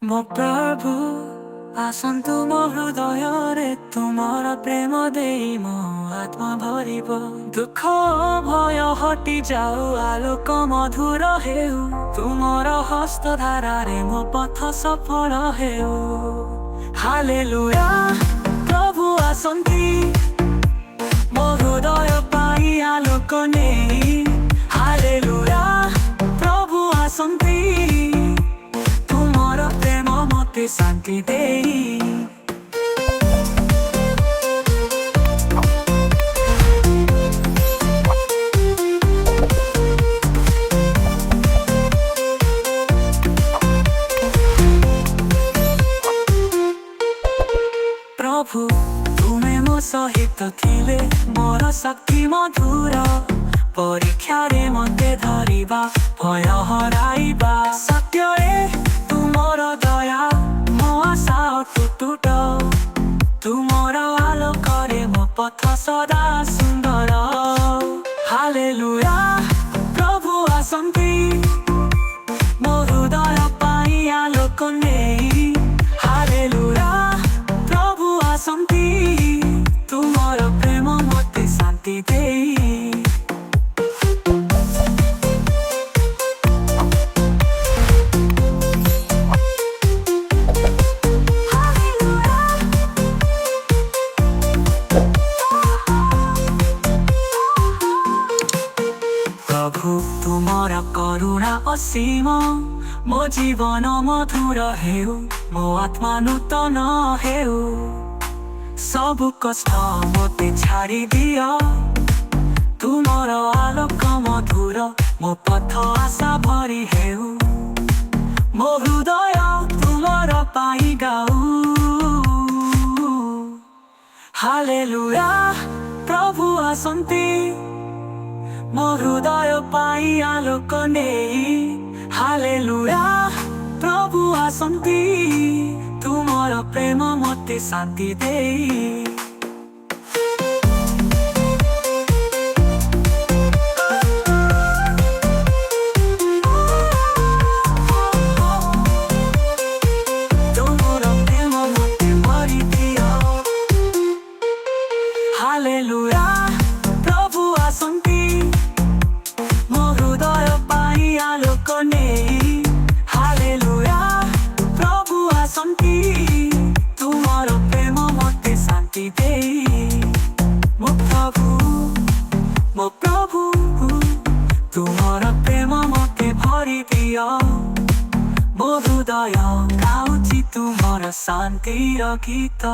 ମୋ ପ୍ରଭୁ ଆସନ୍ତୁ ମୋ ହୃଦୟରେ ତୁମର ପ୍ରେମ ଦେଇ ମୋ ଆତ୍ମା ଭରିବ। ଦୁଃଖ ଭୟ ହଟି ଯାଉ, ଆଲୋକ ମଧୁର ହେଉ, ତୁମର ହସ୍ତ ଧାରାରେ ମୋ ପଥ ସଫଳ ହେଉ। ହାଲେଲୁୟା ପ୍ରଭୁ ଆସନ୍ତି ମୋ ହୃଦୟ ପାଇଁ ଆଲୋକ ନେଇ। ହାଲେଲୁୟା ପ୍ରଭୁ ଆସନ୍ତି ତୁମର ପ୍ରେମ ମୋତେ ଶାନ୍ତି ଦେଇ। ପ୍ରଭୁ ତୁମେ ମୋ ସହିତ ଥିଲେ, ମୋର ଶକ୍ତି ମଧୁର। ପରୀକ୍ଷାରେ ମୋତେ ଧରିବା, ଭୟ ହରାଇବା। ସତ୍ୟରେ ତୁମର ଦୟା ମୋ ଆଶା ଅଟୁଟ। ତୁମର ଆଲୋକରେ ମୋ ପଥ ସଦା ସୁନ୍ଦର। ହାଲେଲୁୟା ପ୍ରଭୁ ଆସନ୍ତି ମୋ ହୃଦୟ ପାଇଁ ଆଲୋକ ନେଇ। ହାଲେଲୁୟା ପ୍ରଭୁ ଆସନ୍ତି ତୁମର ପ୍ରେମ ମୋତେ ଶାନ୍ତି ଦେଇ। ପ୍ରଭୁ ତୁମର କରୁଣା ଅସୀମ, ମୋ ଜୀବନ ମଧୁର ହେଉ, ମୋ ଆତ୍ମା ନୂତନ ହେଉ। ସବୁ କଷ୍ଟ ମୋତେ ଛାଡ଼ି ଦିଅ, ତୁମର ଆଲୋକ ମଧୁର ମୋ ପଥ ଆଶା ଭରି ହେଉ। ମୋ ହୃଦୟ ତୁମର ପାଇଁ ଗାଉ। ହାଲେଲୁୟା ପ୍ରଭୁ ଆସନ୍ତି ମୋ ହୃଦୟ ପାଇଁ ଆଲୋକ ନେଇ। ହାଲେଲୁୟା ପ୍ରଭୁ ଆସନ୍ତି ତୁମର ପ୍ରେମ ମୋତେ ଶାନ୍ତି ଦେଇ। ତୁମର ପ୍ରେମ ମୋତେ ଭରି ଦିଅ। ହାଲେଲୁୟା ପ୍ରଭୁ ଆସନ୍ତି ମୋ ହୃଦୟ ପାଇଁ ଆଲୋକ ନେଇ। ହାଲେଲୁୟା ପ୍ରଭୁ ଆସନ୍ତି ତୁମର ପ୍ରେମ ମୋତେ ଶାନ୍ତି ଦେଇ। ମୋ ପ୍ରଭୁ ତୁମର ପ୍ରେମ ମୋତେ ଭରି ଦିଅ। ମୋ ହୃଦୟ ଗାଉଛି ତୁମର ଶାନ୍ତିର ଗୀତ।